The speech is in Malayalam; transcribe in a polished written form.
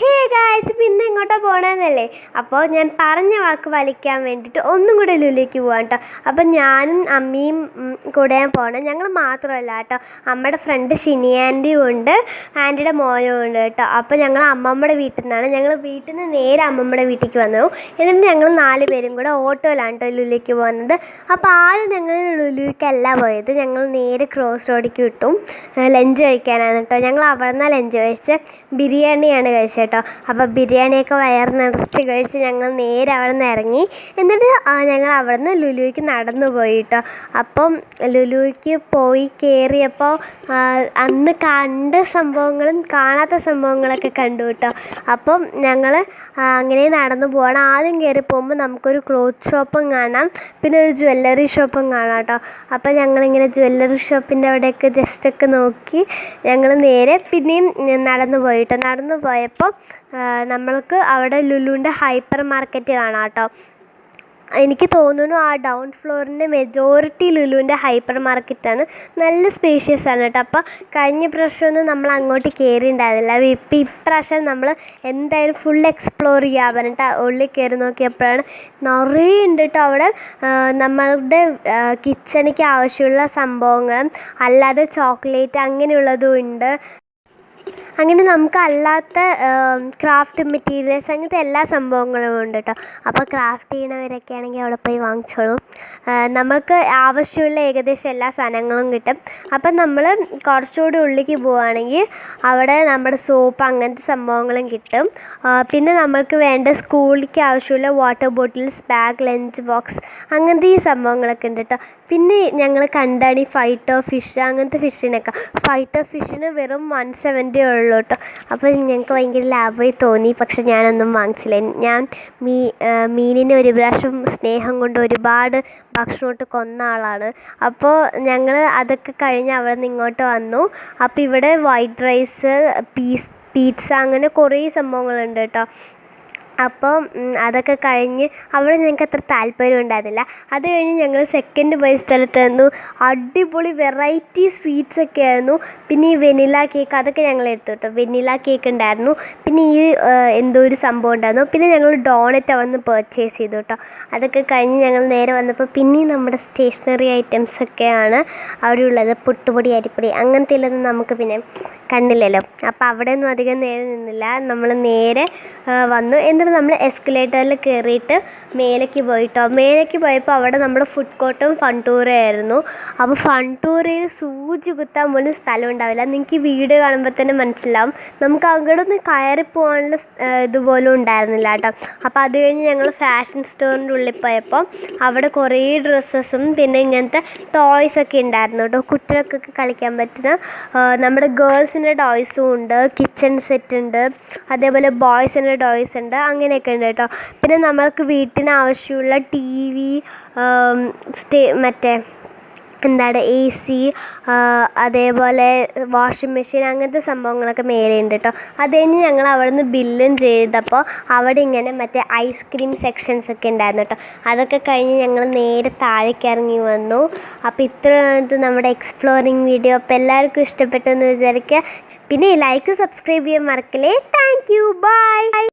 ഹേ ഗായ്സ്, ഇപ്പം ഇന്ന് എങ്ങോട്ടാ പോകണമെന്നല്ലേ? അപ്പോൾ ഞാൻ പറഞ്ഞ വാക്ക് വലിക്കാൻ വേണ്ടിയിട്ട് ഒന്നും കൂടെ ലുലുവിലേക്ക് പോകാം കേട്ടോ. അപ്പം ഞാനും അമ്മയും കൂടെ പോകണം. ഞങ്ങൾ മാത്രമല്ല കേട്ടോ, അമ്മയുടെ ഫ്രണ്ട് ഷിനി ആൻറ്റിയും ഉണ്ട്, ആൻറ്റിയുടെ മോനും ഉണ്ട് കേട്ടോ. അപ്പോൾ ഞങ്ങൾ അമ്മമ്മയുടെ വീട്ടിൽ നിന്നാണ്, ഞങ്ങൾ വീട്ടിൽ നിന്ന് നേരെ അമ്മമ്മയുടെ വീട്ടിലേക്ക് വന്നു. എന്നിട്ട് ഞങ്ങൾ 4 പേരും കൂടെ ഓട്ടോയിലാണ് കേട്ടോ ലുലുവിലേക്ക് പോകുന്നത്. അപ്പോൾ ആദ്യം ഞങ്ങൾ ലുലുവിലേക്കല്ല പോയത്, ഞങ്ങൾ നേരെ ക്രോസ് റോഡിലേക്ക് വിട്ടു ലഞ്ച് കഴിക്കാനാണ് കേട്ടോ. ഞങ്ങൾ അവിടെ നിന്നാണ് ലഞ്ച് കഴിച്ച്, ബിരിയാണിയാണ് കഴിച്ചത് കേട്ടോ. അപ്പോൾ ബിരിയാണിയൊക്കെ വയറ് നിറച്ച് കഴിച്ച് ഞങ്ങൾ നേരെ അവിടെ നിന്ന് ഇറങ്ങി. എന്നിട്ട് ഞങ്ങൾ അവിടെ നിന്ന് ലുലുവിലേക്ക് നടന്നു പോയി കേട്ടോ. അപ്പം ലുലുവിലേക്ക് പോയി കയറിയപ്പോൾ അന്ന് കണ്ട സംഭവങ്ങളും കാണാത്ത സംഭവങ്ങളൊക്കെ കണ്ടു കേട്ടോ. അപ്പം ഞങ്ങൾ അങ്ങനെ നടന്നു പോകണം. ആദ്യം കയറി പോകുമ്പോൾ നമുക്കൊരു ക്ലോത്ത് ഷോപ്പും കാണാം, പിന്നെ ഒരു ജ്വല്ലറി ഷോപ്പും കാണാം കേട്ടോ. അപ്പം ഞങ്ങളിങ്ങനെ ജ്വല്ലറി ഷോപ്പിൻ്റെ അവിടെയൊക്കെ ജസ്റ്റൊക്കെ നോക്കി ഞങ്ങൾ നേരെ പിന്നെയും നടന്നു പോയിട്ടോ. നടന്നു പോയപ്പോൾ നമ്മൾക്ക് അവിടെ ലുലുവിൻ്റെ ഹൈപ്പർ മാർക്കറ്റ് കാണാം കേട്ടോ. എനിക്ക് തോന്നുന്നു ആ ഡൗൺ ഫ്ലോറിൻ്റെ മെജോറിറ്റി ലുലുവിൻ്റെ ഹൈപ്പർ മാർക്കറ്റാണ്. നല്ല സ്പേഷ്യസ് ആണ് കേട്ടോ. അപ്പോൾ കഴിഞ്ഞ പ്രാവശ്യമൊന്നും നമ്മൾ അങ്ങോട്ട് കയറിയിട്ടുണ്ടായിരുന്നില്ല. ഇപ്രാവശ്യം നമ്മൾ എന്തായാലും ഫുൾ എക്സ്പ്ലോർ ചെയ്യാൻ പറഞ്ഞിട്ട് ഉള്ളിൽ കയറി നോക്കിയപ്പോഴാണ് നിറയെ ഉണ്ട് കേട്ടോ അവിടെ. നമ്മളുടെ കിച്ചണിക്ക് ആവശ്യമുള്ള സംഭവങ്ങളും അല്ലാതെ ചോക്ലേറ്റ് അങ്ങനെയുള്ളതും ഉണ്ട്. അങ്ങനെ നമുക്ക് അല്ലാത്ത ക്രാഫ്റ്റ് മെറ്റീരിയൽസ് അങ്ങനത്തെ എല്ലാ സംഭവങ്ങളും ഉണ്ട് കേട്ടോ. അപ്പോൾ ക്രാഫ്റ്റ് ചെയ്യണവരൊക്കെ ആണെങ്കിൽ അവിടെ പോയി വാങ്ങിച്ചോളൂ. നമുക്ക് ആവശ്യമുള്ള ഏകദേശം എല്ലാ സാധനങ്ങളും കിട്ടും. അപ്പം നമ്മൾ കുറച്ചുകൂടി ഉള്ളിലേക്ക് പോവുകയാണെങ്കിൽ അവിടെ നമ്മുടെ സോപ്പ് അങ്ങനത്തെ സംഭവങ്ങളും കിട്ടും. പിന്നെ നമ്മൾക്ക് വേണ്ട സ്കൂളിലേക്ക് ആവശ്യമുള്ള water bottles, bag, lunch box അങ്ങനത്തെ ഈ സംഭവങ്ങളൊക്കെ ഉണ്ട് കേട്ടോ. പിന്നെ ഞങ്ങൾ കണ്ടാണ് ഈ ഫൈറ്റർ ഫിഷ്, അങ്ങനത്തെ ഫിഷിനൊക്കെ. ഫൈറ്റർ ഫിഷിന് വെറും 170 ഉള്ളൂ കേട്ടോ. അപ്പോൾ ഞങ്ങൾക്ക് ഭയങ്കര ലാഭമായി തോന്നി. പക്ഷെ ഞാനൊന്നും വാങ്ങിച്ചില്ല. ഞാൻ മീനിനെ ഒരു പ്രാവശ്യം സ്നേഹം കൊണ്ട് ഒരുപാട് ഭക്ഷണമോട്ട് കൊന്ന ആളാണ്. അപ്പോൾ ഞങ്ങൾ അതൊക്കെ കഴിഞ്ഞ് അവിടെ നിന്ന് ഇങ്ങോട്ട് വന്നു. അപ്പോൾ ഇവിടെ വൈറ്റ് റൈസ്, പീറ്റ്സ അങ്ങനെ കുറേ സംഭവങ്ങളുണ്ട് കേട്ടോ. അപ്പോൾ അതൊക്കെ കഴിഞ്ഞ് അവിടെ ഞങ്ങൾക്ക് അത്ര താല്പര്യം ഉണ്ടായിരുന്നില്ല. അത് കഴിഞ്ഞ് ഞങ്ങൾ സെക്കൻഡ് പോയ സ്ഥലത്തായിരുന്നു. അടിപൊളി വെറൈറ്റി സ്വീറ്റ്സൊക്കെ ആയിരുന്നു. പിന്നെ ഈ വെനില കേക്ക് അതൊക്കെ ഞങ്ങൾ എടുത്തു കേട്ടോ. വെനില കേക്ക് ഉണ്ടായിരുന്നു. പിന്നെ ഈ എന്തോ ഒരു സംഭവം ഉണ്ടായിരുന്നു. പിന്നെ ഞങ്ങൾ ഡോണറ്റ് അവിടെ നിന്ന് പർച്ചേസ് ചെയ്തു കേട്ടോ. അതൊക്കെ കഴിഞ്ഞ് ഞങ്ങൾ നേരെ വന്നപ്പോൾ പിന്നെയും നമ്മുടെ സ്റ്റേഷനറി ഐറ്റംസൊക്കെയാണ് അവിടെ ഉള്ളത്. പുട്ടുപൊടി, അരിപ്പൊടി അങ്ങനത്തെ ഉള്ളതൊന്നും നമുക്ക് പിന്നെ കണ്ടില്ലല്ലോ. അപ്പോൾ അവിടെ ഒന്നും അധികം നേരെ നിന്നില്ല. നമ്മൾ നേരെ വന്നു. എന്നിട്ട് നമ്മൾ എസ്കലേറ്ററിൽ കയറിയിട്ട് മേലേക്ക് പോയിട്ടോ. മേലേക്ക് പോയപ്പോൾ അവിടെ നമ്മുടെ ഫുഡ് കോർട്ടും ഫൺ ടൂറും ആയിരുന്നു. അപ്പോൾ ഫൺ ടൂറിൽ സൂചി കുത്താൻ പോലും സ്ഥലം ഉണ്ടാവില്ല. നിങ്ങൾക്ക് ഈ വീഡിയോ കാണുമ്പോൾ തന്നെ മനസ്സിലാവും. നമുക്ക് അങ്ങോട്ട് ഒന്ന് കയറി പോകാനുള്ള ഇതുപോലും ഉണ്ടായിരുന്നില്ല കേട്ടോ. അപ്പോൾ അത് കഴിഞ്ഞ് ഞങ്ങൾ ഫാഷൻ സ്റ്റോറിൻ്റെ ഉള്ളിൽ പോയപ്പോൾ അവിടെ കുറേ ഡ്രസ്സസും പിന്നെ ഇങ്ങനത്തെ ടോയ്സൊക്കെ ഉണ്ടായിരുന്നു കേട്ടോ. കുട്ടികൾക്കൊക്കെ കളിക്കാൻ പറ്റുന്ന നമ്മുടെ ഗേൾസിൻ്റെ ടോയ്സും ഉണ്ട്, കിച്ചൺ സെറ്റ് ഉണ്ട്, അതേപോലെ ബോയ്സിൻ്റെ ടോയ്സ് ഉണ്ട്, അങ്ങനെയൊക്കെ ഉണ്ട് കേട്ടോ. പിന്നെ നമ്മൾക്ക് വീട്ടിന് ആവശ്യമുള്ള TV, മറ്റേ എന്താണ് AC, അതേപോലെ വാഷിംഗ് മെഷീൻ അങ്ങനത്തെ സംഭവങ്ങളൊക്കെ മേലെയുണ്ട് കേട്ടോ. അത് കഴിഞ്ഞ് ഞങ്ങൾ അവിടെ നിന്ന് ബില്ലും ചെയ്തപ്പോൾ അവിടെ ഇങ്ങനെ മറ്റേ ഐസ്ക്രീം സെക്ഷൻസൊക്കെ ഉണ്ടായിരുന്നു കേട്ടോ. അതൊക്കെ കഴിഞ്ഞ് ഞങ്ങൾ നേരെ താഴേക്ക് ഇറങ്ങി വന്നു. അപ്പോൾ ഇത്രയാണ് നമ്മുടെ എക്സ്പ്ലോറിങ് വീഡിയോ. അപ്പോൾ എല്ലാവർക്കും ഇഷ്ടപ്പെട്ടെന്ന് വിചാരിക്കുക. പിന്നെ ലൈക്ക്, സബ്സ്ക്രൈബ് ചെയ്യാൻ മറക്കല്ലേ. Thank you, by.